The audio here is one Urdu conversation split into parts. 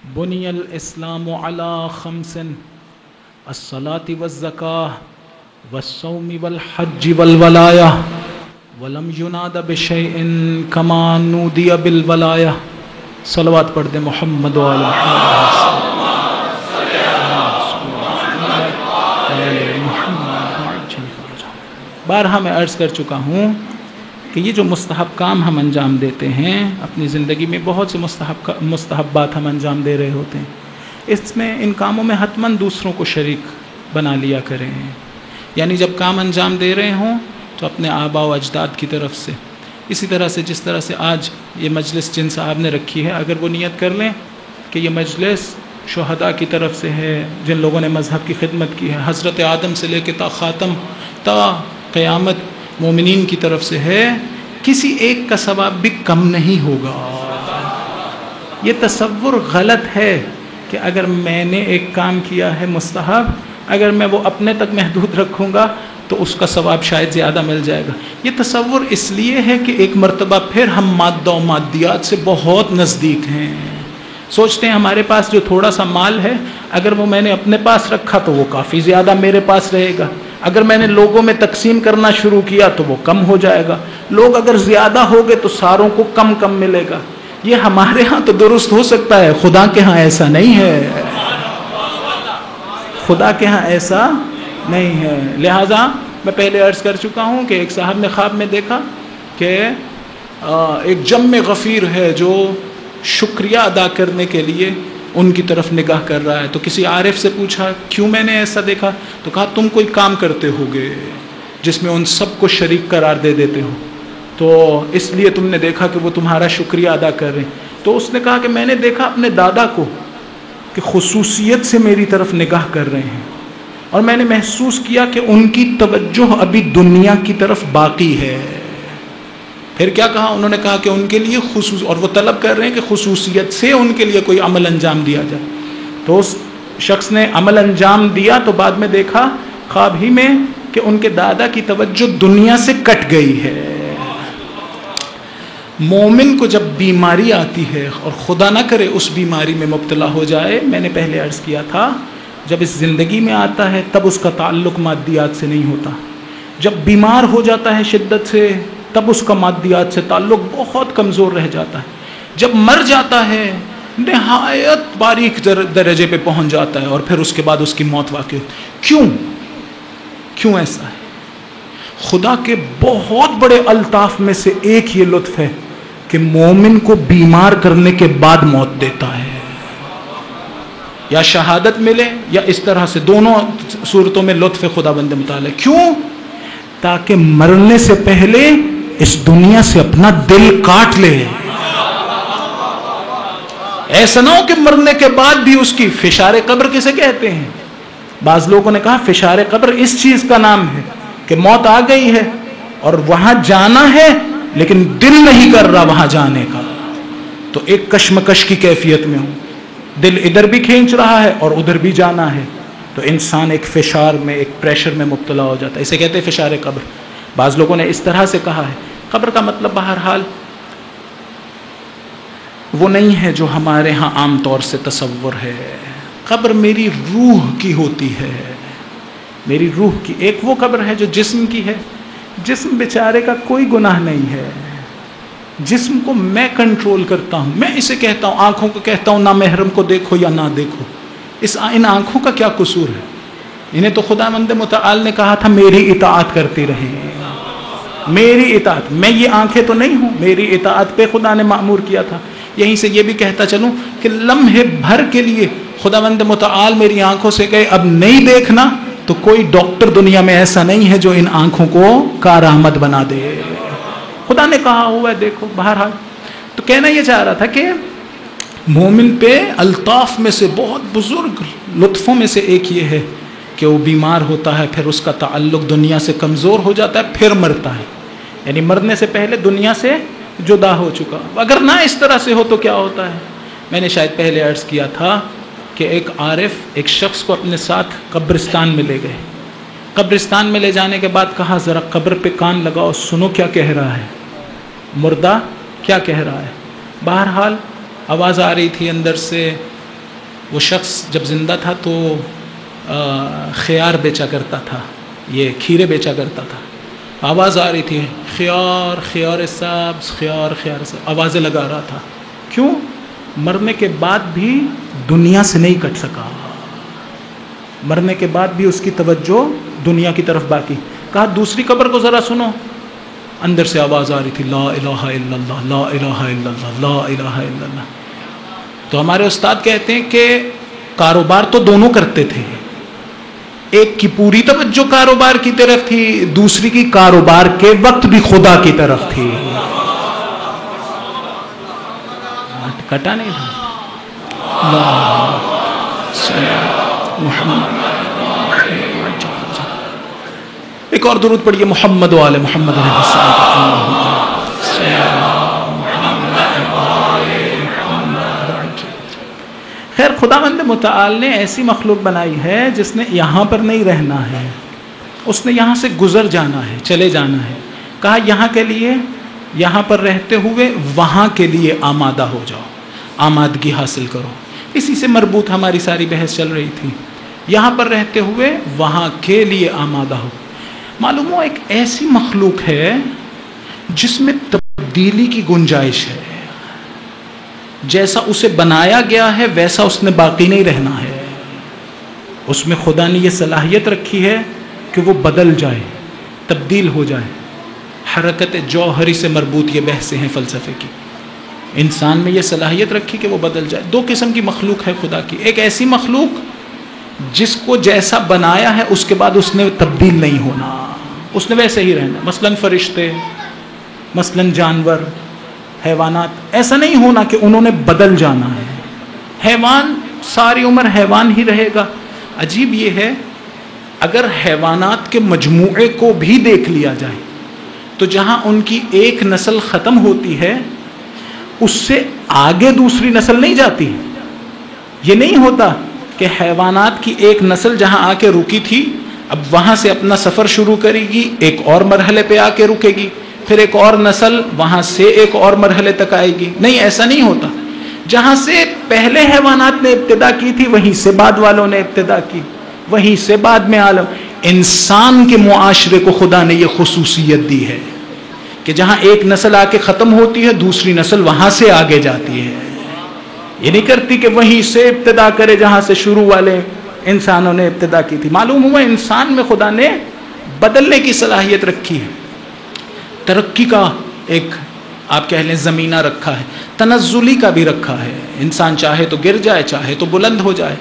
بني الإسلام على خمس الصلاة والزكاة والصوم والحج والولاية ولم يناد بشيء كما نودي بالولاية. صلوات پڑھ دیں محمد و آل محمد. بارہا میں عرض کر چکا ہوں کہ یہ جو مستحب کام ہم انجام دیتے ہیں اپنی زندگی میں، بہت سے مستحبات ہم انجام دے رہے ہوتے ہیں، اس میں ان کاموں میں حتماً دوسروں کو شریک بنا لیا کریں. یعنی جب کام انجام دے رہے ہوں تو اپنے آباء و اجداد کی طرف سے، اسی طرح سے جس طرح سے آج یہ مجلس جن صاحب نے رکھی ہے، اگر وہ نیت کر لیں کہ یہ مجلس شہداء کی طرف سے ہے جن لوگوں نے مذہب کی خدمت کی ہے، حضرت آدم سے لے کے تا خاتم تا قیامت مومنین کی طرف سے ہے، کسی ایک کا ثواب بھی کم نہیں ہوگا. یہ تصور غلط ہے کہ اگر میں نے ایک کام کیا ہے مستحب، اگر میں وہ اپنے تک محدود رکھوں گا تو اس کا ثواب شاید زیادہ مل جائے گا. یہ تصور اس لیے ہے کہ ایک مرتبہ پھر ہم مادہ و مادیات سے بہت نزدیک ہیں. سوچتے ہیں ہمارے پاس جو تھوڑا سا مال ہے، اگر وہ میں نے اپنے پاس رکھا تو وہ کافی زیادہ میرے پاس رہے گا، اگر میں نے لوگوں میں تقسیم کرنا شروع کیا تو وہ کم ہو جائے گا، لوگ اگر زیادہ ہو گئے تو ساروں کو کم کم ملے گا. یہ ہمارے ہاں تو درست ہو سکتا ہے، خدا کے ہاں ایسا نہیں ہے. خدا کے ہاں ایسا نہیں ہے. لہٰذا میں پہلے عرض کر چکا ہوں کہ ایک صاحب نے خواب میں دیکھا کہ ایک جم غفیر ہے جو شکریہ ادا کرنے کے لیے ان کی طرف نگاہ کر رہا ہے. تو کسی عارف سے پوچھا کیوں میں نے ایسا دیکھا؟ تو کہا تم کوئی کام کرتے ہوگے جس میں ان سب کو شریک قرار دے دیتے ہو، تو اس لیے تم نے دیکھا کہ وہ تمہارا شکریہ ادا کر رہے ہیں. تو اس نے کہا کہ میں نے دیکھا اپنے دادا کو کہ خصوصیت سے میری طرف نگاہ کر رہے ہیں، اور میں نے محسوس کیا کہ ان کی توجہ ابھی دنیا کی طرف باقی ہے. پھر کیا کہا؟ انہوں نے کہا کہ ان کے لیے اور وہ طلب کر رہے ہیں کہ خصوصیت سے ان کے لیے کوئی عمل انجام دیا جائے. تو اس شخص نے عمل انجام دیا تو بعد میں دیکھا خواب ہی میں کہ ان کے دادا کی توجہ دنیا سے کٹ گئی ہے. مومن کو جب بیماری آتی ہے اور خدا نہ کرے اس بیماری میں مبتلا ہو جائے، میں نے پہلے عرض کیا تھا جب اس زندگی میں آتا ہے تب اس کا تعلق مادیات سے نہیں ہوتا، جب بیمار ہو جاتا ہے شدت سے تب اس کا مادیات سے تعلق بہت کمزور رہ جاتا ہے، جب مر جاتا ہے نہایت باریک درجے پہ پہنچ جاتا ہے، اور پھر اس کے بعد اس کی موت واقع ہوتی. کیوں ایسا ہے؟ خدا کے بہت بڑے الطاف میں سے ایک یہ لطف ہے کہ مومن کو بیمار کرنے کے بعد موت دیتا ہے. یا شہادت ملے یا اس طرح سے، دونوں صورتوں میں لطف خدا بند متعالی. کیوں؟ تاکہ مرنے سے پہلے اس دنیا سے اپنا دل کاٹ لے. ایسا نہ ہو کہ مرنے کے بعد بھی اس کی فشار قبر کسے کہتے ہیں؟ بعض لوگوں نے کہا فشار قبر اس چیز کا نام ہے کہ موت آ گئی ہے اور وہاں جانا ہے لیکن دل نہیں کر رہا وہاں جانے کا، تو ایک کشمکش کی کیفیت میں ہوں، دل ادھر بھی کھینچ رہا ہے اور ادھر بھی جانا ہے، تو انسان ایک فشار میں، ایک پریشر میں مبتلا ہو جاتا ہے. اسے کہتے ہیں فشار قبر. بعض لوگوں نے اس طرح سے کہا ہے. قبر کا مطلب بہرحال وہ نہیں ہے جو ہمارے ہاں عام طور سے تصور ہے. قبر میری روح کی ہوتی ہے، میری روح کی. ایک وہ قبر ہے جو جسم کی ہے، جسم بیچارے کا کوئی گناہ نہیں ہے، جسم کو میں کنٹرول کرتا ہوں. میں اسے کہتا ہوں، آنکھوں کو کہتا ہوں نامحرم کو دیکھو یا نہ دیکھو. ان آنکھوں کا کیا قصور ہے؟ انہیں تو خدا مند متعال نے کہا تھا میری اطاعت کرتی رہیں، میری اطاعت. میں یہ آنکھیں تو نہیں ہوں، میری اطاعت پہ خدا نے مأمور کیا تھا. یہیں سے یہ بھی کہتا چلوں کہ لمحے بھر کے لیے خدا مند متعال میری آنکھوں سے کہے اب نہیں دیکھنا، تو کوئی ڈاکٹر دنیا میں ایسا نہیں ہے جو ان آنکھوں کو کارآمد بنا دے. خدا نے کہا ہوا ہے دیکھو. بہرحال تو کہنا یہ چاہ رہا تھا کہ مومن پہ الطاف میں سے بہت بزرگ لطفوں میں سے ایک یہ ہے کہ وہ بیمار ہوتا ہے، پھر اس کا تعلق دنیا سے کمزور ہو جاتا ہے، پھر مرتا ہے. یعنی مرنے سے پہلے دنیا سے جدا ہو چکا. اگر نہ اس طرح سے ہو تو کیا ہوتا ہے؟ میں نے شاید پہلے عرض کیا تھا کہ ایک عارف ایک شخص کو اپنے ساتھ قبرستان میں لے گئے. قبرستان میں لے جانے کے بعد کہا ذرا قبر پہ کان لگاؤ، سنو کیا کہہ رہا ہے، مردہ کیا کہہ رہا ہے. بہرحال آواز آ رہی تھی اندر سے وہ شخص جب زندہ تھا تو خیار بیچا کرتا تھا، یہ کھیرے بیچا کرتا تھا. آواز آ رہی تھی خیار خیار سبز خیار خیار سبز، آوازیں لگا رہا تھا. کیوں؟ مرنے کے بعد بھی دنیا سے نہیں کٹ سکا، مرنے کے بعد بھی اس کی توجہ دنیا کی طرف باقی. کہا دوسری قبر کو ذرا سنو. اندر سے آواز آ رہی تھی لا الہ الا اللہ لا الہ الا اللہ لا الہ الا اللہ. تو ہمارے استاد کہتے ہیں کہ کاروبار تو دونوں کرتے تھے، ایک کی پوری توجہ کاروبار کی طرف تھی، دوسری کی کاروبار کے وقت بھی خدا کی طرف تھی. کٹا نہیں تھا. ایک اور درود پڑھیے محمد و آل محمد علیہ السلام. خیر خداوند متعال نے ایسی مخلوق بنائی ہے جس نے یہاں پر نہیں رہنا ہے، اس نے یہاں سے گزر جانا ہے، چلے جانا ہے. کہا یہاں کے لیے، یہاں پر رہتے ہوئے وہاں کے لیے آمادہ ہو جاؤ، آمادگی حاصل کرو. اسی سے مربوط ہماری ساری بحث چل رہی تھی. یہاں پر رہتے ہوئے وہاں کے لیے آمادہ ہو. معلوم ہو ایک ایسی مخلوق ہے جس میں تبدیلی کی گنجائش ہے. جیسا اسے بنایا گیا ہے ویسا اس نے باقی نہیں رہنا ہے. اس میں خدا نے یہ صلاحیت رکھی ہے کہ وہ بدل جائے، تبدیل ہو جائے. حرکت جوہری سے مربوط یہ بحثیں ہیں فلسفے کی. انسان میں یہ صلاحیت رکھی کہ وہ بدل جائے. دو قسم کی مخلوق ہے خدا کی. ایک ایسی مخلوق جس کو جیسا بنایا ہے اس کے بعد اس نے تبدیل نہیں ہونا، اس نے ویسے ہی رہنا. مثلا فرشتے، مثلا جانور، حیوانات. ایسا نہیں ہونا کہ انہوں نے بدل جانا ہے. حیوان ساری عمر حیوان ہی رہے گا. عجیب یہ ہے اگر حیوانات کے مجموعے کو بھی دیکھ لیا جائے تو جہاں ان کی ایک نسل ختم ہوتی ہے اس سے آگے دوسری نسل نہیں جاتی. یہ نہیں ہوتا کہ حیوانات کی ایک نسل جہاں آ کے رکی تھی اب وہاں سے اپنا سفر شروع کرے گی، ایک اور مرحلے پہ آ کے رکے گی، پھر ایک اور نسل وہاں سے ایک اور مرحلے تک آئے گی. نہیں، ایسا نہیں ہوتا. جہاں سے پہلے حیوانات نے ابتدا کی تھی وہیں سے بعد والوں نے ابتدا کی، وہیں سے بعد میں عالم. انسان کے معاشرے کو خدا نے یہ خصوصیت دی ہے کہ جہاں ایک نسل آ کے ختم ہوتی ہے دوسری نسل وہاں سے آگے جاتی ہے. یہ نہیں کرتی کہ وہیں سے ابتدا کرے جہاں سے شروع والے انسانوں نے ابتدا کی تھی. معلوم ہوا انسان میں خدا نے بدلنے کی صلاحیت رکھی ہے. ترقی کا ایک آپ کہہ لیں زمینہ رکھا ہے، تنزلی کا بھی رکھا ہے. انسان چاہے تو گر جائے، چاہے تو بلند ہو جائے.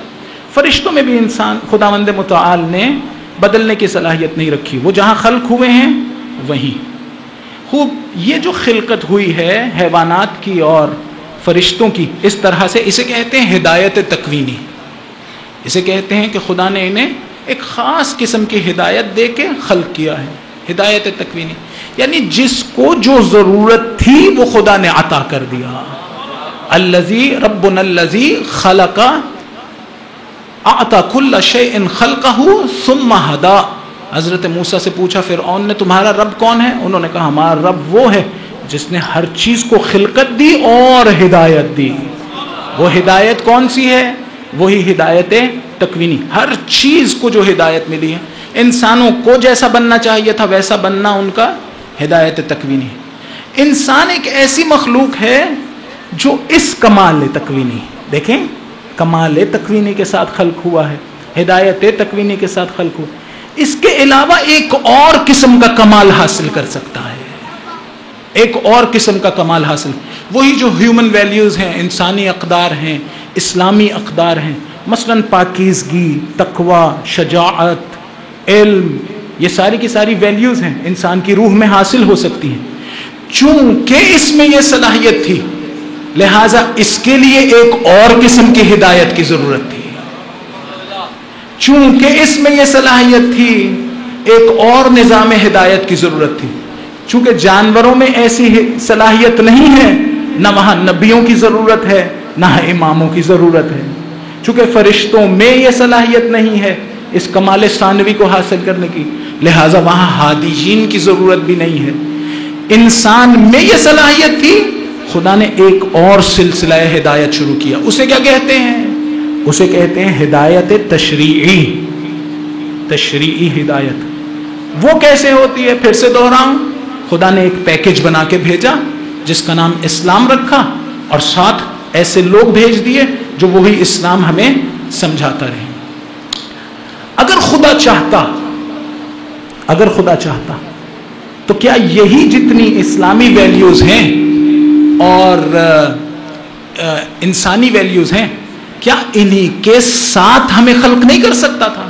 فرشتوں میں بھی انسان خداوند متعال نے بدلنے کی صلاحیت نہیں رکھی. وہ جہاں خلق ہوئے ہیں وہیں. خوب یہ جو خلقت ہوئی ہے حیوانات کی اور فرشتوں کی اس طرح سے، اسے کہتے ہیں ہدایت تکوینی. اسے کہتے ہیں کہ خدا نے انہیں ایک خاص قسم کی ہدایت دے کے خلق کیا ہے. ہدایت تکوینی یعنی جس کو جو ضرورت تھی وہ خدا نے عطا کر دیا. الذی ربنا الذی خلق اعطى كل شيء خلقه ثم هدى. حضرت موسیٰ سے پوچھا فرعون نے تمہارا رب کون ہے؟ انہوں نے کہا ہمارا رب وہ ہے جس نے ہر چیز کو خلقت دی اور ہدایت دی. وہ ہدایت کون سی ہے؟ وہی ہدایت تکوینی. ہر چیز کو جو ہدایت ملی ہے، انسانوں کو جیسا بننا چاہیے تھا ویسا بننا ان کا ہدایت تکوینی. انسان ایک ایسی مخلوق ہے جو اس کمال تکوینی، دیکھیں کمال تکوینی کے ساتھ خلق ہوا ہے، ہدایت تکوینی کے ساتھ خلق ہوا. اس کے علاوہ ایک اور قسم کا کمال حاصل کر سکتا ہے، ایک اور قسم کا کمال حاصل، وہی جو ہیومن ویلیوز ہیں، انسانی اقدار ہیں، اسلامی اقدار ہیں. مثلا پاکیزگی، تقوی، شجاعت، علم، یہ ساری کی ساری ویلیوز ہیں انسان کی روح میں حاصل ہو سکتی ہیں. چونکہ اس میں یہ صلاحیت تھی لہٰذا اس کے لیے ایک اور قسم کی ہدایت کی ضرورت تھی. چونکہ اس میں یہ صلاحیت تھی ایک اور نظام ہدایت کی ضرورت تھی. چونکہ جانوروں میں ایسی صلاحیت نہیں ہے، نہ وہاں نبیوں کی ضرورت ہے نہ اماموں کی ضرورت ہے. چونکہ فرشتوں میں یہ صلاحیت نہیں ہے اس کمال ثانوی کو حاصل کرنے کی، لہٰذا وہاں ہادیین کی ضرورت بھی نہیں ہے. انسان میں یہ صلاحیت تھی، خدا نے ایک اور سلسلہ ہدایت شروع کیا. اسے کیا کہتے ہیں؟ اسے کہتے ہیں ہدایت تشریعی. تشریعی ہدایت وہ کیسے ہوتی ہے؟ پھر سے دوہراؤں، خدا نے ایک پیکج بنا کے بھیجا جس کا نام اسلام رکھا، اور ساتھ ایسے لوگ بھیج دیے جو وہی اسلام ہمیں سمجھاتا رہے. اگر خدا چاہتا تو کیا یہی جتنی اسلامی ویلیوز ہیں اور انسانی ویلیوز ہیں، کیا انہی کے ساتھ ہمیں خلق نہیں کر سکتا تھا؟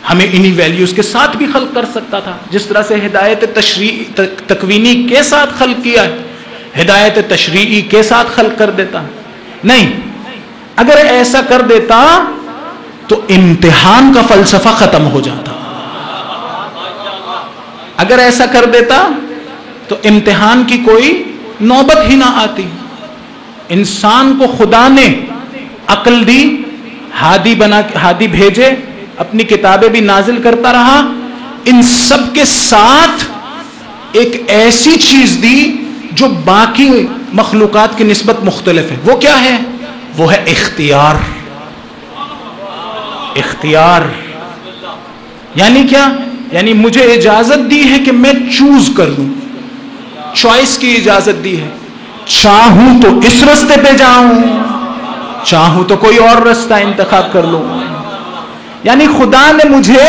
ہمیں انہی ویلیوز کے ساتھ بھی خلق کر سکتا تھا. جس طرح سے ہدایت تکوینی کے ساتھ خلق کیا ہے، ہدایت تشریعی کے ساتھ خلق کر دیتا. نہیں، اگر ایسا کر دیتا تو امتحان کا فلسفہ ختم ہو جاتا. اگر ایسا کر دیتا تو امتحان کی کوئی نوبت ہی نہ آتی. انسان کو خدا نے عقل دی، ہادی بھیجے، اپنی کتابیں بھی نازل کرتا رہا، ان سب کے ساتھ ایک ایسی چیز دی جو باقی مخلوقات کی نسبت مختلف ہے. وہ کیا ہے؟ وہ ہے اختیار. اختیار یعنی کیا؟ یعنی مجھے اجازت دی ہے کہ میں چوز کر لوں، چوائس کی اجازت دی ہے. چاہوں تو اس رستے پہ جاؤں، چاہوں تو کوئی اور رستہ انتخاب کر لوں. یعنی خدا نے مجھے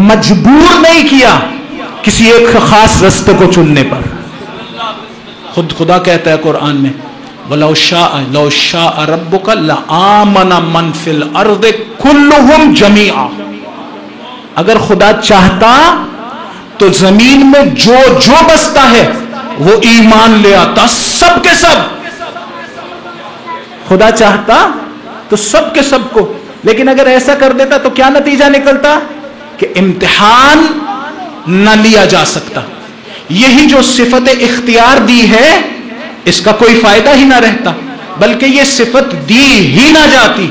مجبور نہیں کیا کسی ایک خاص رستے کو چننے پر. خود خدا کہتا ہے قرآن میں وَلَوْ لَوْ شَاءَ رَبُّكَ لَآمَنَ مَنْ فِي الْأَرْضِ كُلُّهُمْ جَمِيعًا. اگر خدا چاہتا تو زمین میں جو بستا ہے وہ ایمان لے آتا، سب کے سب. خدا چاہتا تو سب کے سب کو، لیکن اگر ایسا کر دیتا تو کیا نتیجہ نکلتا؟ کہ امتحان نہ لیا جا سکتا. یہی جو صفت اختیار دی ہے اس کا کوئی فائدہ ہی نہ رہتا، بلکہ یہ صفت دی ہی نہ جاتی،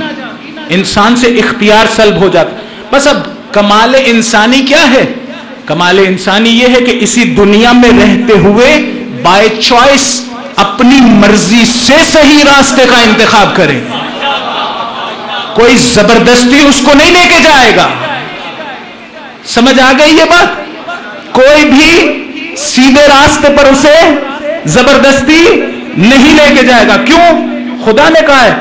انسان سے اختیار سلب ہو جاتا. بس اب کمال انسانی کیا ہے؟ کمال انسانی یہ ہے کہ اسی دنیا میں رہتے ہوئے بائی چوائس اپنی مرضی سے صحیح راستے کا انتخاب کرے. کوئی زبردستی اس کو نہیں لے کے جائے گا. سمجھ آ گئی یہ بات؟ کوئی بھی سیدھے راستے پر اسے زبردستی نہیں لے کے جائے گا. کیوں؟ خدا نے کہا ہے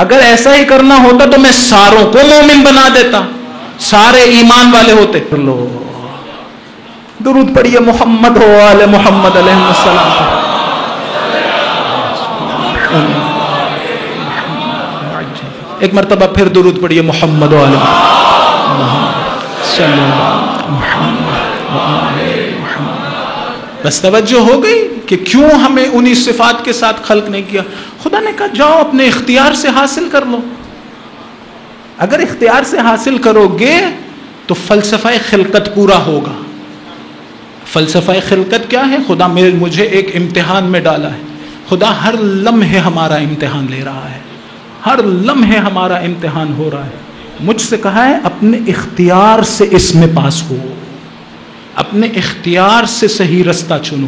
اگر ایسا ہی کرنا ہوتا تو میں ساروں کو مومن بنا دیتا، سارے ایمان والے ہوتے. لو درود پڑھیے محمد و آل محمد علیہ السلام. ایک مرتبہ پھر درود پڑھیے محمد و آل محمد. بس توجہ ہو گئی کہ کیوں ہمیں انہی صفات کے ساتھ خلق نہیں کیا. خدا نے کہا جاؤ اپنے اختیار سے حاصل کر لو. اگر اختیار سے حاصل کرو گے تو فلسفہ خلقت پورا ہوگا. فلسفہ خلقت کیا ہے؟ خدا مجھے ایک امتحان میں ڈالا ہے. خدا ہر لمحے ہمارا امتحان لے رہا ہے، ہر لمحے ہمارا امتحان ہو رہا ہے. مجھ سے کہا ہے اپنے اختیار سے اس میں پاس ہو، اپنے اختیار سے صحیح رستہ چنو.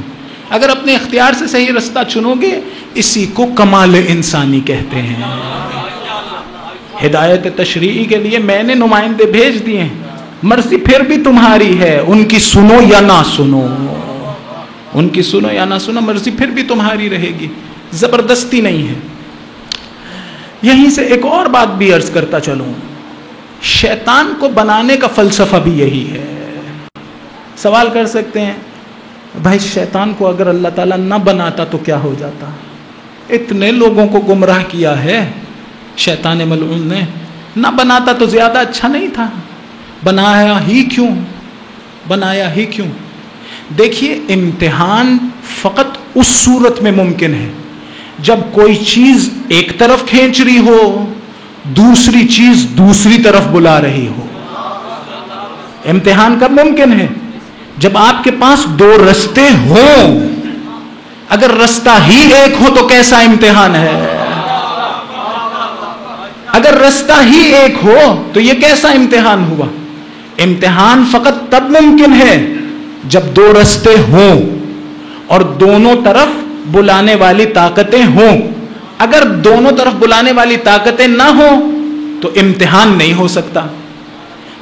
اگر اپنے اختیار سے صحیح رستہ چنو گے اسی کو کمال انسانی کہتے ہیں. ہدایت تشریعی کے لیے میں نے نمائندے بھیج دیے ہیں، مرضی پھر بھی تمہاری ہے، ان کی سنو یا نہ سنو، ان کی سنو یا نہ سنو، مرضی پھر بھی تمہاری رہے گی، زبردستی نہیں ہے. یہیں سے ایک اور بات بھی عرض کرتا چلوں، شیطان کو بنانے کا فلسفہ بھی یہی ہے. سوال کر سکتے ہیں بھائی شیطان کو اگر اللہ تعالیٰ نہ بناتا تو کیا ہو جاتا؟ اتنے لوگوں کو گمراہ کیا ہے شیطان ملعون نے، نہ بناتا تو زیادہ اچھا نہیں تھا؟ بنایا ہی کیوں؟ بنایا ہی کیوں؟ دیکھیے امتحان فقط اس صورت میں ممکن ہے جب کوئی چیز ایک طرف کھینچ رہی ہو، دوسری چیز دوسری طرف بلا رہی ہو. امتحان کب ممکن ہے؟ جب آپ کے پاس دو رستے ہوں. اگر رستہ ہی ایک ہو تو کیسا امتحان ہے؟ اگر رستہ ہی ایک ہو تو یہ کیسا امتحان ہوا؟ امتحان فقط تب ممکن ہے جب دو رستے ہوں اور دونوں طرف بلانے والی طاقتیں ہوں. اگر دونوں طرف بلانے والی طاقتیں نہ ہوں تو امتحان نہیں ہو سکتا.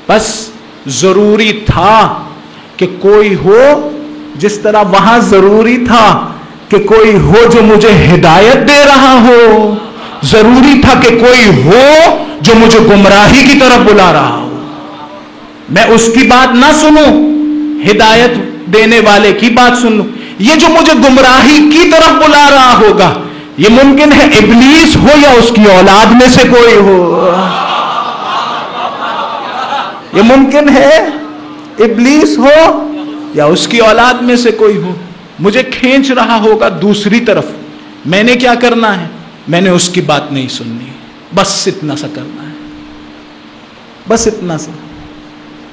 بس ضروری تھا کہ کوئی ہو، جس طرح وہاں ضروری تھا کہ کوئی ہو جو مجھے ہدایت دے رہا ہو، ضروری تھا کہ کوئی ہو جو مجھے گمراہی کی طرف بلا رہا ہو. میں اس کی بات نہ سنوں، ہدایت دینے والے کی بات سن لوں. یہ جو مجھے گمراہی کی طرف بلا رہا ہوگا، یہ ممکن ہے ابلیس ہو یا اس کی اولاد میں سے کوئی ہو. یہ ممکن ہے ابلیس ہو یا اس کی اولاد میں سے کوئی ہو. مجھے کھینچ رہا ہوگا دوسری طرف. میں نے کیا کرنا ہے؟ میں نے اس کی بات نہیں سننی. بس اتنا سا کرنا ہے، بس اتنا سا.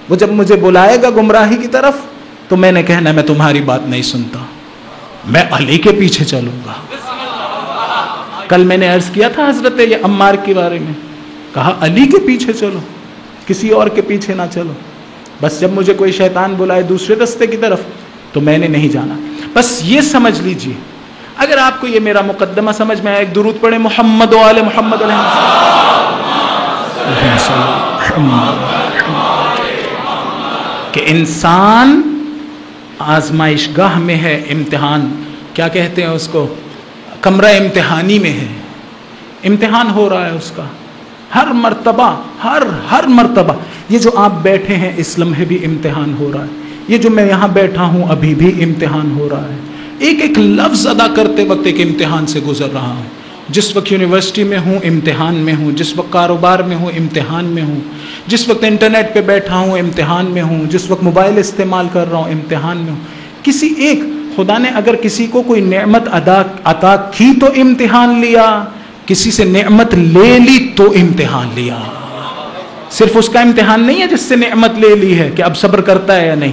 وہ جب مجھے بلائے گا گمراہی کی طرف تو میں نے کہنا میں تمہاری بات نہیں سنتا، میں علی کے پیچھے چلوں گا. کل میں نے عرض کیا تھا حضرت عمار کے بارے میں، کہا علی کے پیچھے چلو، کسی اور کے پیچھے نہ چلو. بس جب مجھے کوئی شیطان بلائے دوسرے رستے کی طرف تو میں نے نہیں جانا. بس یہ سمجھ لیجئے، اگر آپ کو یہ میرا مقدمہ سمجھ میں آئے، ایک درود پڑھیں محمد و آل محمد علیہ السلام. کہ انسان آزمائش گاہ میں ہے، امتحان کیا کہتے ہیں اس کو، کمرہ امتحانی میں ہے. امتحان ہو رہا ہے اس کا ہر مرتبہ، ہر مرتبہ. یہ جو آپ بیٹھے ہیں اس لمحے بھی امتحان ہو رہا ہے. یہ جو میں یہاں بیٹھا ہوں ابھی بھی امتحان ہو رہا ہے. ایک ایک لفظ ادا کرتے وقت ایک امتحان سے گزر رہا ہوں. جس وقت یونیورسٹی میں ہوں امتحان میں ہوں، جس وقت کاروبار میں ہوں امتحان میں ہوں، جس وقت انٹرنیٹ پہ بیٹھا ہوں امتحان میں ہوں، جس وقت موبائل استعمال کر رہا ہوں امتحان میں ہوں. کسی ایک خدا نے اگر کسی کو کوئی نعمت عطا کی تو امتحان لیا، کسی سے نعمت لے لی تو امتحان لیا. صرف اس کا امتحان نہیں ہے جس سے نعمت لے لی ہے کہ اب صبر کرتا ہے یا نہیں،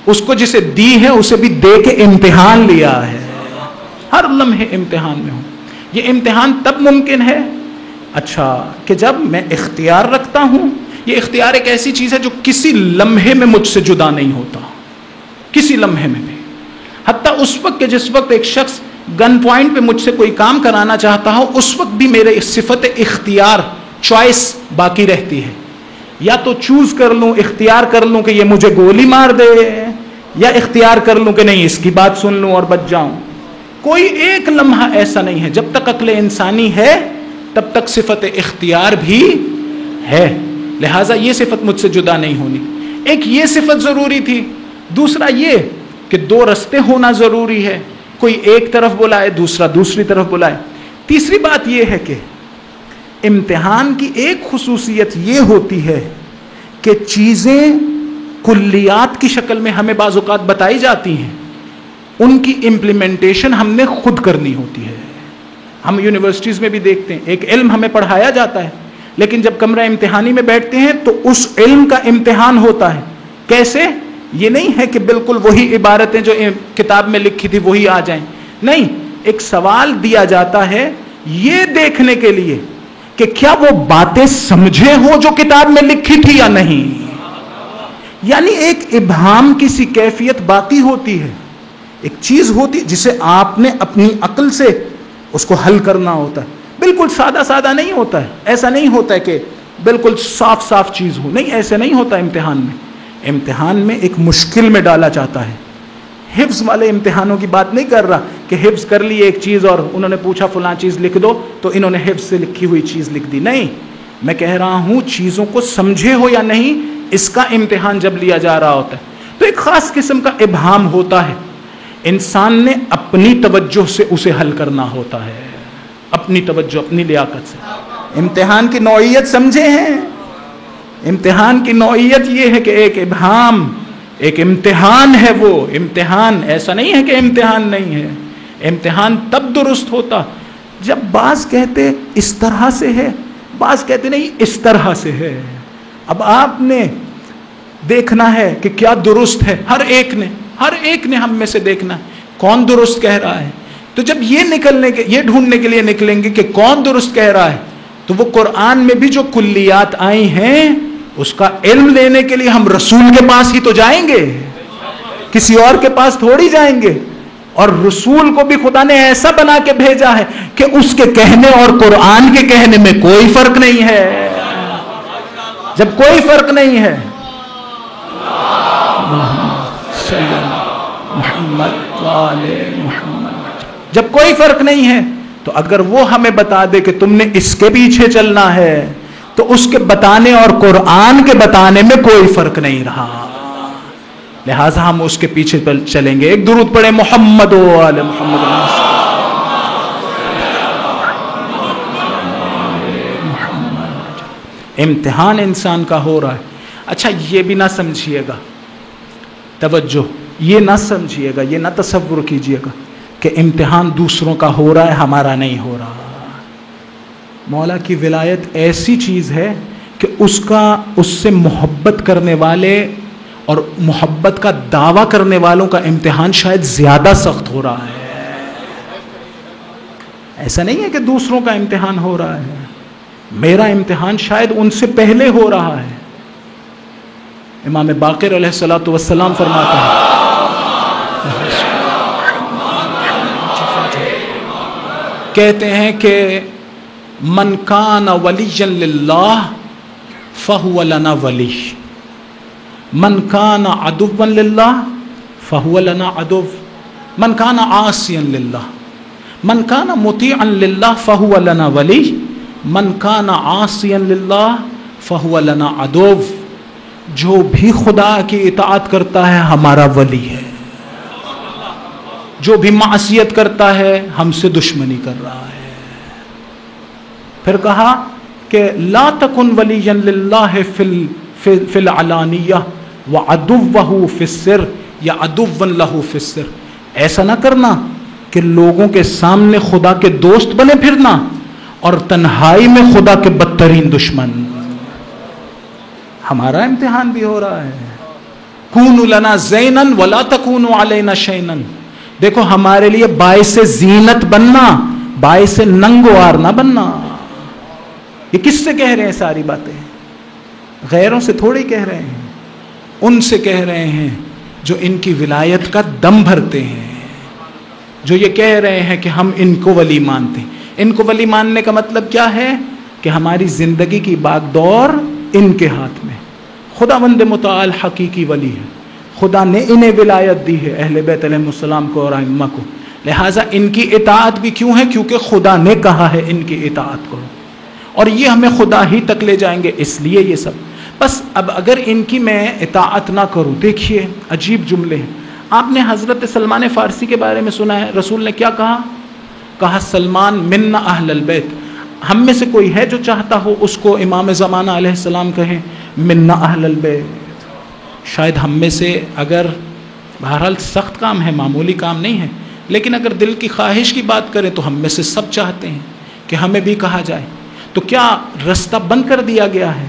اس کو جسے دی ہے اسے بھی دے کے امتحان لیا ہے. ہر لمحے امتحان میں ہوں. یہ امتحان تب ممکن ہے اچھا کہ جب میں اختیار رکھتا ہوں. یہ اختیار ایک ایسی چیز ہے جو کسی لمحے میں مجھ سے جدا نہیں ہوتا، کسی لمحے میں بھی. حتیٰ اس وقت کہ جس وقت ایک شخص گن پوائنٹ پہ مجھ سے کوئی کام کرانا چاہتا ہو، اس وقت بھی میرے صفت اختیار، چوائس باقی رہتی ہے. یا تو چوز کر لوں، اختیار کر لوں کہ یہ مجھے گولی مار دے، یا اختیار کر لوں کہ نہیں اس کی بات سن لوں اور بچ جاؤں. کوئی ایک لمحہ ایسا نہیں ہے. جب تک عقل انسانی ہے تب تک صفت اختیار بھی ہے. لہٰذا یہ صفت مجھ سے جدا نہیں ہونی. ایک یہ صفت ضروری تھی. دوسرا یہ کہ دو رستے ہونا ضروری ہے، کوئی ایک طرف بلائے دوسرا دوسری طرف بلائے. تیسری بات یہ ہے کہ امتحان کی ایک خصوصیت یہ ہوتی ہے کہ چیزیں کلیات کی شکل میں ہمیں بعض اوقات بتائی جاتی ہیں، ان کی امپلیمنٹیشن ہم نے خود کرنی ہوتی ہے. ہم یونیورسٹیز میں بھی دیکھتے ہیں ایک علم ہمیں پڑھایا جاتا ہے، لیکن جب کمرہ امتحانی میں بیٹھتے ہیں تو اس علم کا امتحان ہوتا ہے. کیسے؟ یہ نہیں ہے کہ بالکل وہی عبارتیں جو کتاب میں لکھی تھی وہی آ جائیں. نہیں، ایک سوال دیا جاتا ہے یہ دیکھنے کے لیے کہ کیا وہ باتیں سمجھے ہو جو کتاب میں لکھی تھی یا نہیں. یعنی ایک ابہام کی سی کیفیت باقی ہوتی ہے. ایک چیز ہوتی جسے آپ نے اپنی عقل سے اس کو حل کرنا ہوتا ہے. بالکل سادہ سادہ نہیں ہوتا ہے. ایسا نہیں ہوتا ہے کہ بالکل صاف صاف چیز ہو. نہیں، ایسے نہیں ہوتا امتحان میں. امتحان میں ایک مشکل میں ڈالا جاتا ہے. حفظ والے امتحانوں کی بات نہیں کر رہا کہ حفظ کر لی ایک چیز اور انہوں نے پوچھا فلاں چیز لکھ دو تو انہوں نے حفظ سے لکھی ہوئی چیز لکھ دی. نہیں، میں کہہ رہا ہوں چیزوں کو سمجھے ہو یا نہیں، اس کا امتحان جب لیا جا رہا ہوتا ہے تو ایک خاص قسم کا ابہام ہوتا ہے. انسان نے اپنی توجہ سے اسے حل کرنا ہوتا ہے، اپنی توجہ، اپنی لیاقت سے. امتحان کی نوعیت سمجھے ہیں؟ امتحان کی نوعیت یہ ہے کہ ایک ابہام، ایک امتحان ہے. وہ امتحان ایسا نہیں ہے کہ امتحان نہیں ہے. امتحان تب درست ہوتا جب بعض کہتے اس طرح سے ہے، بعض کہتے نہیں اس طرح سے ہے. اب آپ نے دیکھنا ہے کہ کیا درست ہے. ہر ایک نے ہم میں سے دیکھنا ہے کون درست کہہ رہا ہے. تو جب یہ ڈھونڈنے کے لیے نکلیں گے کہ کون درست کہہ رہا ہے تو وہ قرآن میں بھی جو کلیات آئی ہیں اس کا علم لینے کے لیے ہم رسول کے پاس ہی تو جائیں گے، کسی اور کے پاس تھوڑی جائیں گے. اور رسول کو بھی خدا نے ایسا بنا کے بھیجا ہے کہ اس کے کہنے اور قرآن کے کہنے میں کوئی فرق نہیں ہے. جب کوئی فرق نہیں ہے، جب کوئی فرق نہیں ہے، تو اگر وہ ہمیں بتا دے کہ تم نے اس کے پیچھے چلنا ہے تو اس کے بتانے اور قرآن کے بتانے میں کوئی فرق نہیں رہا، لہٰذا ہم اس کے پیچھے چلیں گے. ایک درود پڑھیں محمد و آل محمد. امتحان انسان کا ہو رہا ہے. اچھا یہ بھی نہ سمجھیے گا، توجہ، یہ نہ سمجھیے گا، یہ نہ تصور کیجیے گا کہ امتحان دوسروں کا ہو رہا ہے، ہمارا نہیں ہو رہا. مولا کی ولایت ایسی چیز ہے کہ اس سے محبت کرنے والے اور محبت کا دعویٰ کرنے والوں کا امتحان شاید زیادہ سخت ہو رہا ہے. ایسا نہیں ہے کہ دوسروں کا امتحان ہو رہا ہے، میرا امتحان شاید ان سے پہلے ہو رہا ہے. امام باقر علیہ الصلوۃ والسلام فرماتا ہے، کہتے ہیں کہ من کان ولیا للہ فہو لنا ولی، من کان عدوا للہ فہو لنا عدو، من کان عاصیا للہ، من کان مطیعا للہ فہو لنا ولی، من کان عاصیا للہ فہو لنا عدو. جو بھی خدا کی اطاعت کرتا ہے ہمارا ولی ہے، جو بھی معصیت کرتا ہے ہم سے دشمنی کر رہا ہے. پھر کہا کہ لا تکن ولیا للہ فی العلانیہ وعدوہ فی السر یا عدوا لہ فی السر. ایسا نہ کرنا کہ لوگوں کے سامنے خدا کے دوست بنے پھرنا اور تنہائی میں خدا کے بدترین دشمن. ہمارا امتحان بھی ہو رہا ہے. کونوا لنا زینا ولا تکونوا علینا شینا. دیکھو ہمارے لیے باعث زینت بننا، باعث ننگ و عار نہ بننا. یہ کس سے کہہ رہے ہیں ساری باتیں؟ غیروں سے تھوڑی کہہ رہے ہیں، ان سے کہہ رہے ہیں جو ان کی ولایت کا دم بھرتے ہیں، جو یہ کہہ رہے ہیں کہ ہم ان کو ولی مانتے ہیں. ان کو ولی ماننے کا مطلب کیا ہے؟ کہ ہماری زندگی کی باغ دور ان کے ہاتھ میں. خداوند متعال حقیقی ولی ہے، خدا نے انہیں ولایت دی ہے، اہل بیت علیہ السلام کو اور ائمہ کو. لہٰذا ان کی اطاعت بھی کیوں ہے؟ کیونکہ خدا نے کہا ہے ان کی اطاعت کرو، اور یہ ہمیں خدا ہی تک لے جائیں گے. اس لیے یہ سب. بس اب اگر ان کی میں اطاعت نہ کروں، دیکھیے عجیب جملے ہیں. آپ نے حضرت سلمان فارسی کے بارے میں سنا ہے، رسول نے کیا کہا؟ کہا سلمان منا اہل البیت. ہم میں سے کوئی ہے جو چاہتا ہو اس کو امام زمانہ علیہ السلام کہیں منا اہل البیت؟ شاید ہم میں سے اگر، بہرحال سخت کام ہے، معمولی کام نہیں ہے، لیکن اگر دل کی خواہش کی بات کریں تو ہم میں سے سب چاہتے ہیں کہ ہمیں بھی کہا جائے. تو کیا رستہ بند کر دیا گیا ہے؟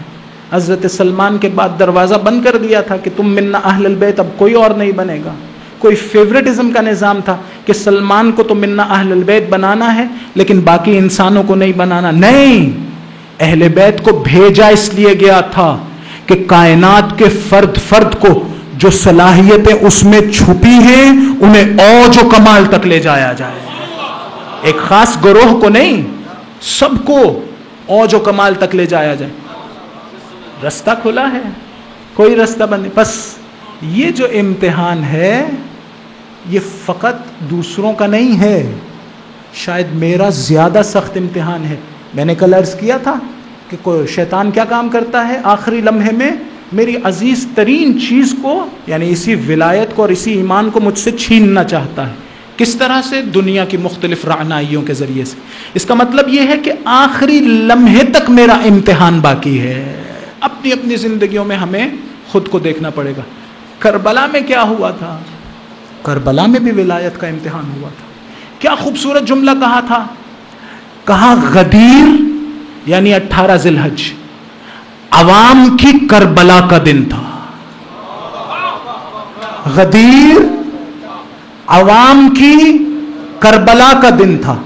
حضرت سلمان کے بعد دروازہ بند کر دیا تھا کہ تم منا اہل البیت، اب کوئی اور نہیں بنے گا. کوئی فیوریٹزم کا نظام تھا کہ سلمان کو تو منا اہل البیت بنانا ہے لیکن باقی انسانوں کو نہیں بنانا. نہیں، اہل بیت کو بھیجا اس لیے گیا تھا کہ کائنات کے فرد فرد کو جو صلاحیتیں اس میں چھپی ہیں انہیں اوج و کمال تک لے جایا جائے. ایک خاص گروہ کو نہیں، سب کو اوج و کمال تک لے جایا جائے. رستہ کھلا ہے، کوئی رستہ بند نہیں. بس یہ جو امتحان ہے یہ فقط دوسروں کا نہیں ہے، شاید میرا زیادہ سخت امتحان ہے. میں نے کل عرض کیا تھا کہ کوئی شیطان کیا کام کرتا ہے آخری لمحے میں؟ میری عزیز ترین چیز کو، یعنی اسی ولایت کو اور اسی ایمان کو مجھ سے چھیننا چاہتا ہے. کس طرح سے؟ دنیا کی مختلف رعنائیوں کے ذریعے سے. اس کا مطلب یہ ہے کہ آخری لمحے تک میرا امتحان باقی ہے. اپنی اپنی زندگیوں میں ہمیں خود کو دیکھنا پڑے گا. کربلا میں کیا ہوا تھا؟ کربلا میں بھی ولایت کا امتحان ہوا تھا. کیا خوبصورت جملہ کہا تھا؟ کہا غدیر یعنی 18 ذی الحج عوام کی کربلا کا دن تھا. غدیر عوام کی کربلا کا دن تھا.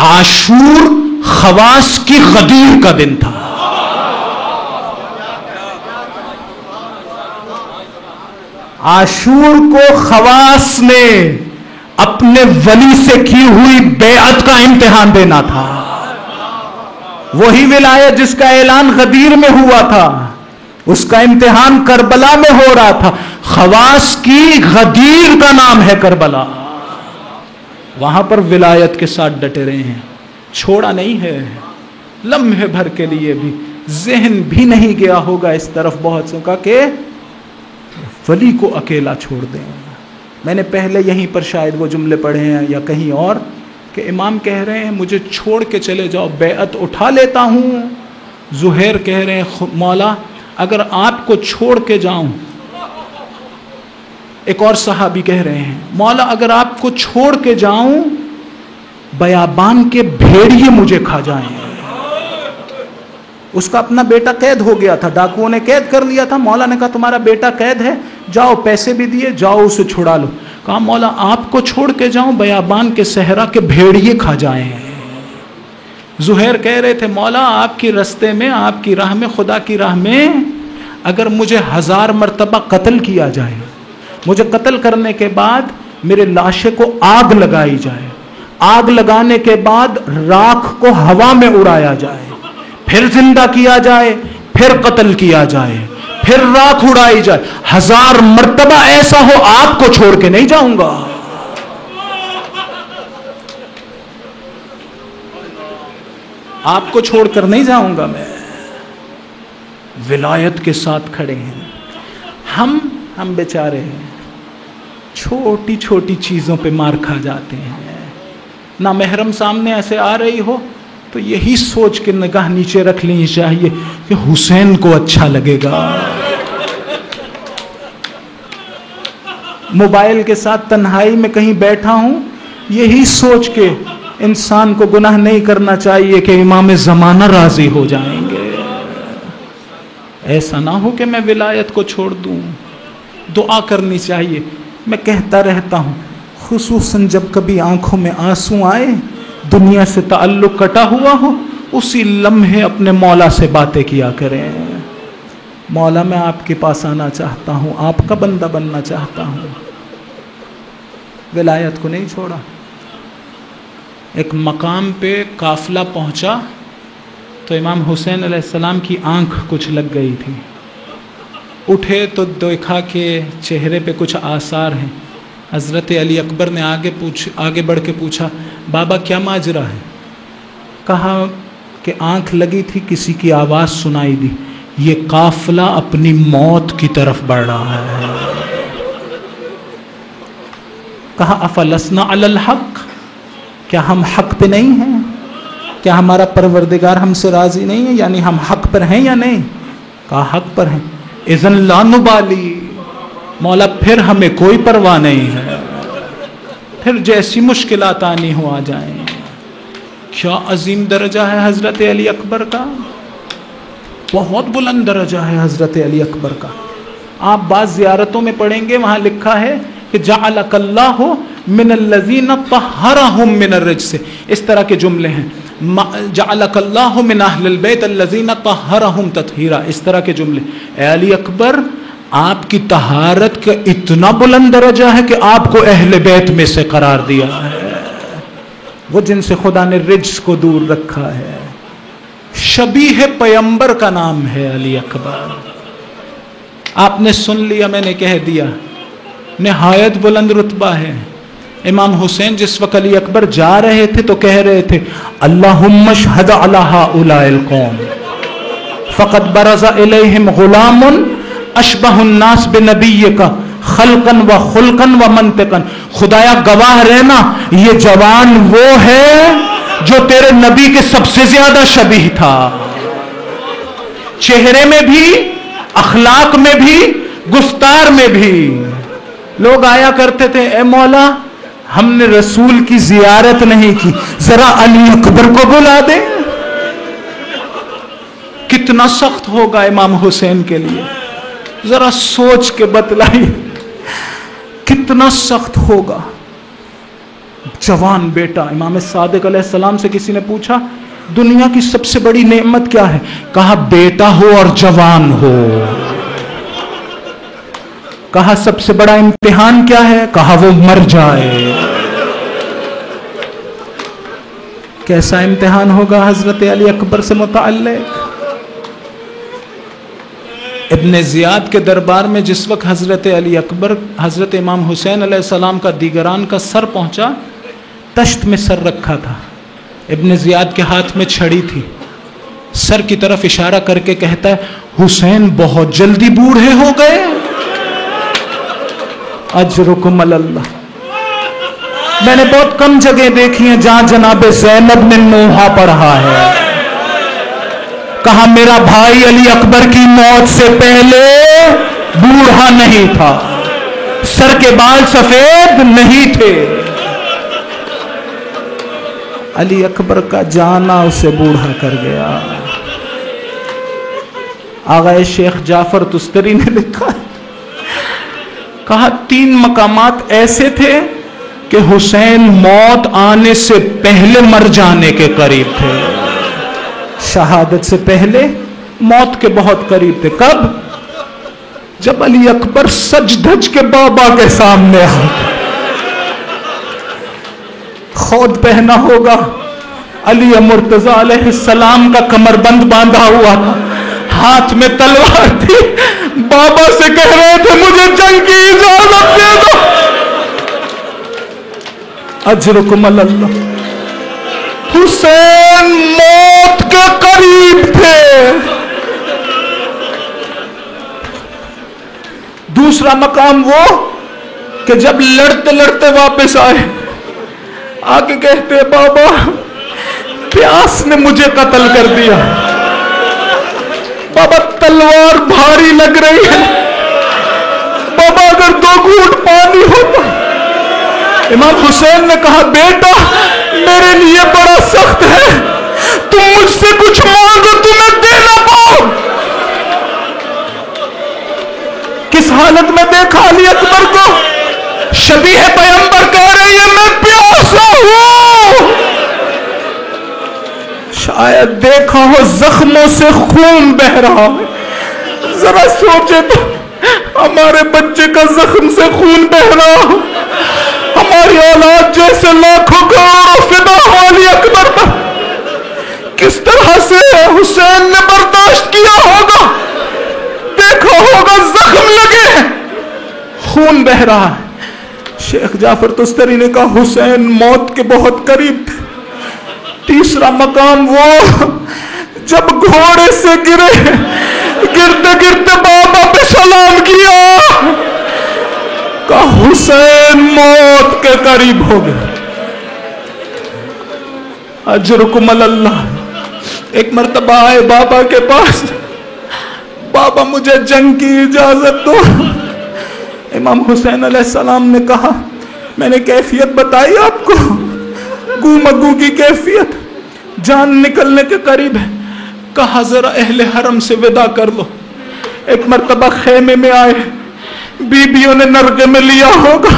عاشور خواص کی غدیر کا دن تھا. عاشور کو خواص نے، اپنے ولی سے کی ہوئی بیعت کا امتحان دینا تھا. وہی ولایت جس کا اعلان غدیر میں ہوا تھا، اس کا امتحان کربلا میں ہو رہا تھا. خواص کی غدیر کا نام ہے کربلا. وہاں پر ولایت کے ساتھ ڈٹے رہے ہیں، چھوڑا نہیں ہے. لمحے بھر کے لیے بھی ذہن بھی نہیں گیا ہوگا اس طرف بہت سو کا کہ ولی کو اکیلا چھوڑ دیں. میں نے پہلے یہیں پر شاید وہ جملے پڑھے ہیں یا کہیں اور کہ امام کہہ رہے ہیں مجھے چھوڑ کے چلے جاؤ، بیعت اٹھا لیتا ہوں. زہیر کہہ رہے ہیں مولا اگر آپ کو چھوڑ کے جاؤں. ایک اور صحابی کہہ رہے ہیں مولا اگر آپ کو چھوڑ کے جاؤں بیابان کے بھیڑیے مجھے کھا جائیں. اس کا اپنا بیٹا قید ہو گیا تھا، ڈاکوؤں نے قید کر لیا تھا. مولا نے کہا تمہارا بیٹا قید ہے، جاؤ، پیسے بھی دیے، جاؤ اسے چھڑا لو. کہا مولا آپ کو چھوڑ کے جاؤں بیابان کے صحرا کے بھیڑیے کھا جائیں. زہیر کہہ رہے تھے مولا آپ کی رستے میں، آپ کی راہ میں، خدا کی راہ میں اگر مجھے 1000 مرتبہ قتل کیا جائے، مجھے قتل کرنے کے بعد میرے لاشے کو آگ لگائی جائے، آگ لگانے کے بعد راکھ کو ہوا میں اڑایا جائے، پھر زندہ کیا جائے، پھر قتل کیا جائے، پھر راکھ اڑائی جائے، 1000 مرتبہ ایسا ہو آپ کو چھوڑ کے نہیں جاؤں گا. آپ کو چھوڑ کر نہیں جاؤں گا میں. ولایت کے ساتھ کھڑے ہیں. ہم بیچارے ہیں چھوٹی چھوٹی چیزوں پہ مار کھا جاتے ہیں. نہ محرم سامنے ایسے آ رہی ہو تو یہی سوچ کے نگاہ نیچے رکھ لینی چاہیے کہ حسین کو اچھا لگے گا. موبائل کے ساتھ تنہائی میں کہیں بیٹھا ہوں، یہی سوچ کے انسان کو گناہ نہیں کرنا چاہیے کہ امام زمانہ راضی ہو جائیں گے. ایسا نہ ہو کہ میں ولایت کو چھوڑ دوں. دعا کرنی چاہیے. میں کہتا رہتا ہوں خصوصاً جب کبھی آنکھوں میں آنسو آئے، دنیا سے تعلق کٹا ہوا ہو، اسی لمحے اپنے مولا سے باتیں کیا کریں. مولا میں آپ کے پاس آنا چاہتا ہوں، آپ کا بندہ بننا چاہتا ہوں. ولایت کو نہیں چھوڑا. ایک مقام پہ قافلہ پہنچا تو امام حسین علیہ السلام کی آنکھ کچھ لگ گئی تھی. اٹھے تو دیکھا کہ چہرے پہ کچھ آثار ہیں. حضرت علی اکبر نے آگے بڑھ کے پوچھا بابا کیا ماجرا ہے؟ کہا کہ آنکھ لگی تھی، کسی کی آواز سنائی دی، یہ قافلہ اپنی موت کی طرف بڑھ رہا ہے. کہا افلسنا علی الحق، کیا ہم حق پہ نہیں ہیں؟ کیا ہمارا پروردگار ہم سے راضی نہیں ہے؟ یعنی ہم حق پر ہیں یا نہیں؟ کہا حق پر ہیں. اذن لا نبالی، مولا پھر ہمیں کوئی پرواہ نہیں ہے، پھر جیسی مشکلات آنی ہو آ جائیں. کیا عظیم درجہ ہے حضرت علی اکبر کا، بہت بلند درجہ ہے حضرت علی اکبر کا. آپ بعض زیارتوں میں پڑھیں گے وہاں لکھا ہے کہ جعلک اللہ من الذین طہرہم من الرجس. اس طرح کے جملے ہیں، جعلک اللہ من اہل البیت الذین طہرہم تطہیرا. اس طرح کے جملے. اے علی اکبر آپ کی طہارت کا اتنا بلند درجہ ہے کہ آپ کو اہل بیت میں سے قرار دیا ہے، وہ جن سے خدا نے رجس کو دور رکھا ہے. شبیہ پیمبر کا نام ہے علی اکبر. آپ نے سن لیا، میں نے کہہ دیا، نہایت بلند رتبہ ہے. امام حسین جس وقت علی اکبر جا رہے تھے تو کہہ رہے تھے اللہم اشہد علی ہؤلاء القوم فقد برز الیہم غلام اشبہ الناس بنبیک خلقا و خلقا و منطقا. خدایا گواہ رہنا یہ جوان وہ ہے جو تیرے نبی کے سب سے زیادہ شبیہ تھا، چہرے میں بھی، اخلاق میں بھی، گفتار میں بھی. لوگ آیا کرتے تھے اے مولا ہم نے رسول کی زیارت نہیں کی، ذرا علی اکبر کو بلا دے. کتنا سخت ہوگا امام حسین کے لیے، ذرا سوچ کے بتلائیے کتنا سخت ہوگا. جوان بیٹا. امام صادق علیہ السلام سے کسی نے پوچھا دنیا کی سب سے بڑی نعمت کیا ہے؟ کہا بیٹا ہو اور جوان ہو. کہا سب سے بڑا امتحان کیا ہے؟ کہا وہ مر جائے. کیسا امتحان ہوگا حضرت علی اکبر سے متعلق. ابن زیاد کے دربار میں جس وقت حضرت علی اکبر حضرت امام حسین علیہ السلام کا دیگران کا سر پہنچا، تشت میں سر رکھا تھا، ابن زیاد کے ہاتھ میں چھڑی تھی، سر کی طرف اشارہ کر کے کہتا ہے حسین بہت جلدی بوڑھے ہو گئے. اجرکم اللہ. میں نے بہت کم جگہ دیکھی ہیں جہاں جناب زینب نے نوحہ پڑھا ہے. کہا میرا بھائی علی اکبر کی موت سے پہلے بوڑھا نہیں تھا، سر کے بال سفید نہیں تھے. علی اکبر کا جانا اسے بوڑھا کر گیا. آغا شیخ جعفر تستری نے لکھا، کہا 3 مقامات ایسے تھے کہ حسین موت آنے سے پہلے مر جانے کے قریب تھے. شہادت سے پہلے موت کے بہت قریب تھے. کب؟ جب علی اکبر سج دھج کے بابا کے سامنے آئے. خود پہنا ہوگا، علی مرتضی علیہ السلام کا کمر بند باندھا ہوا تھا، ہاتھ میں تلوار تھی، بابا سے کہہ رہے تھے مجھے جنگ کی اجازت دے دو. اجرکم اللہ. حسین موت کے قریب تھے. دوسرا مقام وہ کہ جب لڑتے لڑتے واپس آئے، آگے کہتے بابا پیاس نے مجھے قتل کر دیا، بابا تلوار بھاری لگ رہی ہے، بابا اگر 2 گھونٹ پانی ہوتا. امام حسین نے کہا بیٹا میرے لیے بڑا سخت ہے، تم مجھ سے کچھ مانگو تمہیں دے نہ پاؤں. کس حالت میں دیکھا علی اکبر کو؟ شبیہ پیغمبر کہہ رہی ہے میں پیاسا ہوں. شاید دیکھا ہو زخموں سے خون بہ رہا ہے. ذرا سوچے تو ہمارے بچے کا زخم سے خون بہ رہا ہو، ہماری اولاد جیسے لاکھوں کروڑوں فدا ہو علی اکبر پر، کس طرح سے حسین نے برداشت کیا ہوگا. دیکھا ہوگا زخم لگے، خون بہ رہا ہے. شیخ جعفر تستری نے کہا حسین موت کے بہت قریب تھے. تیسرا مقام وہ جب گھوڑے سے گرے، گرتے گرتے بابا پہ سلام کیا، کہا حسین موت کے قریب ہو گئے. اجرکم اللہ. ایک مرتبہ آئے بابا کے پاس، بابا مجھے جنگ کی اجازت دو. امام حسین علیہ السلام نے کہا میں نے کیفیت بتائی آپ کو، گو مگو کی کیفیت، جان نکلنے کے قریب ہے. کہا ذرا اہل حرم سے ودا کر لو. ایک مرتبہ خیمے میں آئے، بیویوں نے نرگے میں لیا ہوگا،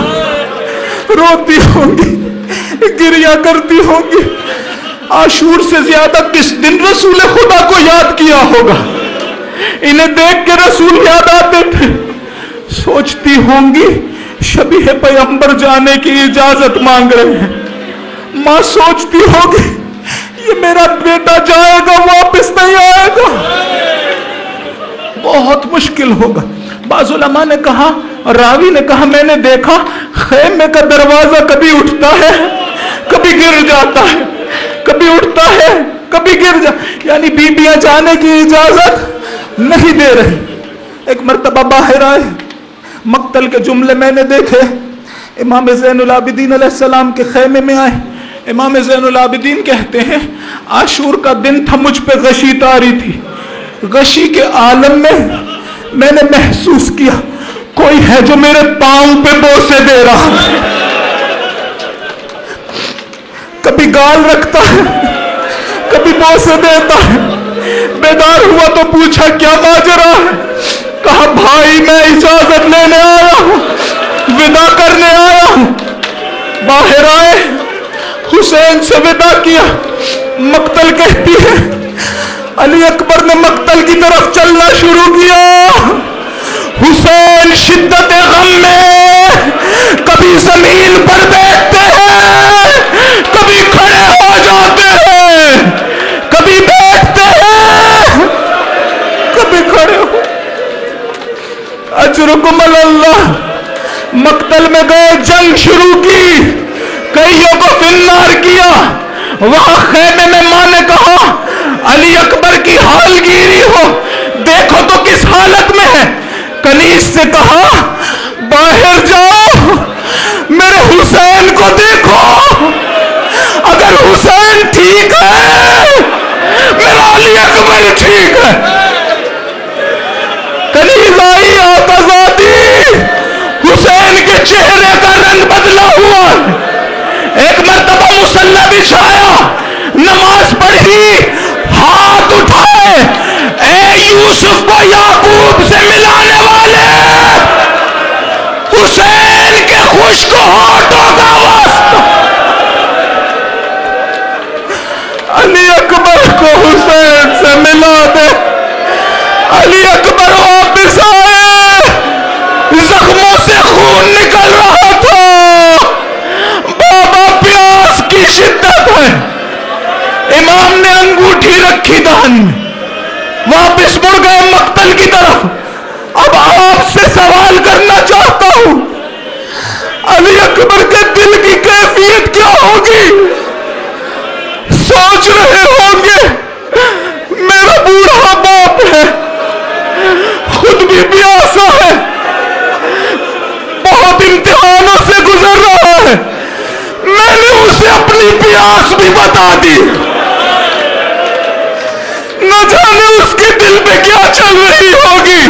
روتی ہوں گی، گریا کرتی ہوں گی. عاشور سے زیادہ کس دن رسول خدا کو یاد کیا ہوگا. انہیں دیکھ کے رسول یاد آتے تھے. سوچتی ہوں گی شبیہ پیغمبر جانے کی اجازت مانگ رہے ہیں. ماں سوچتی ہوگی یہ میرا بیٹا جائے گا واپس نہیں آئے گا، بہت مشکل ہوگا. بعض علماء نے کہا، راوی نے کہا میں نے دیکھا خیمے کا دروازہ کبھی اٹھتا ہے کبھی گر جاتا ہے، کبھی اٹھتا ہے کبھی گر یعنی بیبیاں جانے کی اجازت نہیں دے رہی. ایک مرتبہ باہر آئے، مقتل کے جملے میں نے دیکھے. امام زین العابدین علیہ السلام کے خیمے میں آئے. امام زین العابدین کہتے ہیں عاشور کا دن تھا، مجھ پہ غشی طاری تھی. غشی کے عالم میں نے محسوس کیا کوئی ہے جو میرے پاؤں پہ بوسے دے رہا ہے. کبھی گال رکھتا ہے کبھی بوسے دیتا ہے. بیدار ہوا تو پوچھا کیا ماجرا ہے. کہا بھائی میں اجازت لینے آیا ہوں، ودا کرنے آیا ہوں. باہر آئے، حسین سے ودا کیا. مقتل کہتی ہے علی اکبر نے مقتل کی طرف چلنا شروع کیا. حسین شدت غم میں کبھی زمین پر بیٹھتے ہیں کبھی کھڑے ہو جاتے ہیں. مقتل میں گئے، جنگ شروع کی، کئیوں کو فنار کیا. وہاں خیمے میں ماں نے کہا علی اکبر کی حال گیری ہو، دیکھو تو کس حالت میں ہے. کنیز سے کہا باہر جاؤ، میرے حسین کو دیکھو، اگر حسین ٹھیک ہے میرا علی اکبر ٹھیک ہے. کنیز آئی، آقازادی، حسین کے چہرے کا رنگ بدلا ہوا. ایک مرتبہ مصلی بچھایا، نماز پڑھی، ہاتھ اٹھائے، اے یوسف کو یعقوب سے ملانے والے، حسین کے خشک ہاتھوں کا واسطہ، علی اکبر کو حسین سے ملا دے. علی اکبر واپس آئے، زخموں سے خون نکل رہا تھا. بابا پیاس کی شدت ہے. امام نے انگوٹھی رکھی دہن میں، واپس مڑ گئے مقتل کی طرف. اب آپ سے سوال کرنا چاہتا ہوں، علی اکبر کے دل کی کیفیت کیا ہوگی؟ سوچ رہے ہوں گے میرا بوڑھا باپ ہے، خود بھی پیاسا ہے، بہت امتحانوں سے گزر رہا ہے، میں نے اسے اپنی پیاس بھی بتا دی، نہ جانے اس کے دل پہ کیا چل رہی ہوگی.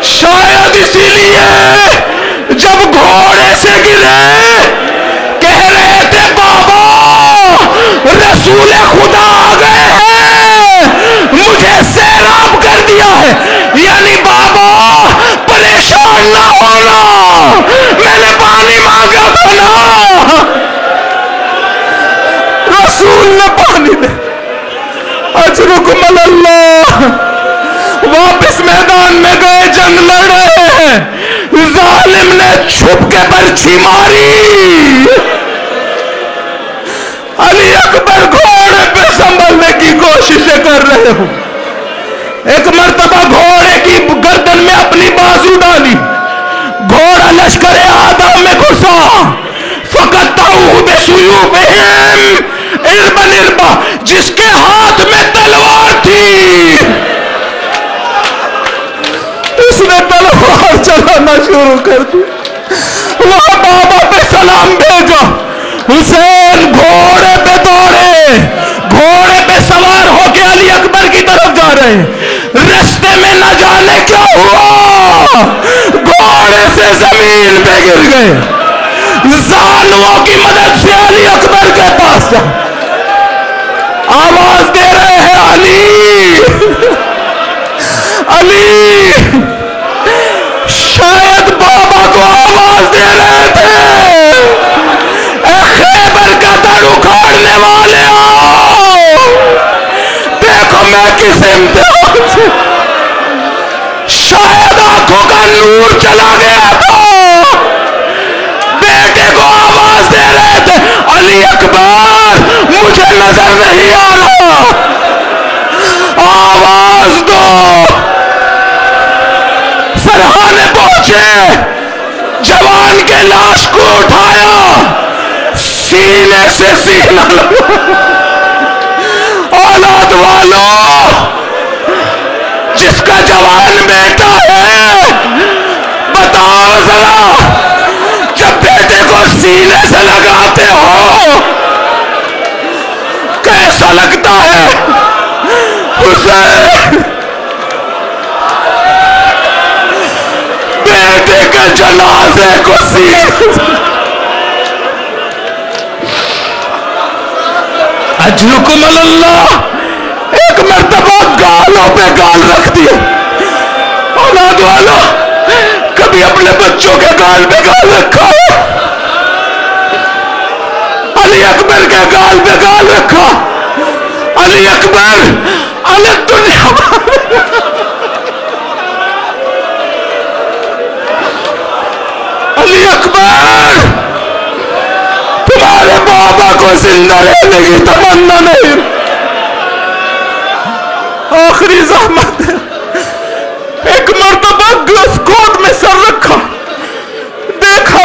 شاید اسی لیے جب گھوڑے سے گرے کہہ رہے تھے بابا رسول خدا آ گئے ہیں، مجھے سیراب کر دیا ہے. یعنی بابا پریشان نہ ہونا، میں نے پانی مانگا تھا نا. رسول نے پانی دے. اجرکم اللہ. واپس میدان میں گئے، جنگ لڑ رہے ہیں. ظالم نے چھپ کے برچھی ماری. علی اکبر گھوڑے پہ سنبھلنے کی کوششیں کر رہے ہوں. ایک مرتبہ گھوڑے کی گردن میں اپنی بازو ڈالی، گھوڑا لشکر آدم میں گھسا. فقطعوہ بسیوفہم اربا اربا، جس کے ہاتھ میں تلوار تھی اس نے تلوار چلانا شروع کر دی. وہاں بابا پہ سلام بھیجا. حسین گھوڑے پہ دوڑے، گھوڑے پہ سوار ہو کے علی اکبر کی طرف جا رہے ہیں. رستے میں نہ جانے کیا ہوا، گھوڑے سے زمین پہ گر گئے. زانووں کی مدد سے علی اکبر کے پاس جا، آواز دے رہے ہیں علی علی. شاید بابا کو آواز دے رہے تھے اے خیبر کا دڑ اکھاڑنے والے آؤ، دیکھو میں کس امتحان سے. شاید آنکھوں کا نور چلا گیا تھا. بیٹے کو آواز دے رہے تھے علی اکبر مجھے نظر نہیں آ رہا، آواز دو. سرحانے پہنچے، جوان کے لاش کو اٹھایا، سینے سے سینہ لگا. اولاد والو، جس کا جوان بیٹا ہے بتاؤ ذرا، جب بیٹے کو سینے سے لگاتے ہو کیسا لگتا ہے؟ حسین بیٹے کے جنازے کو سینے اجرکم اللہ. ایک مرتبہ گالوں پہ گال رکھ دیا. اولاد والو، کبھی اپنے بچوں کے گال پہ گال رکھا ہے؟ علی اکبر کے گال پہ گال رکھا. علی اکبر الگ دنیا. علی اکبر تمہارے بابا کو زندہ رہنے کی تمنا نہیں، آخری زحمت ہے. ایک مرتبہ گلس کوٹ میں سر رکھا، دیکھا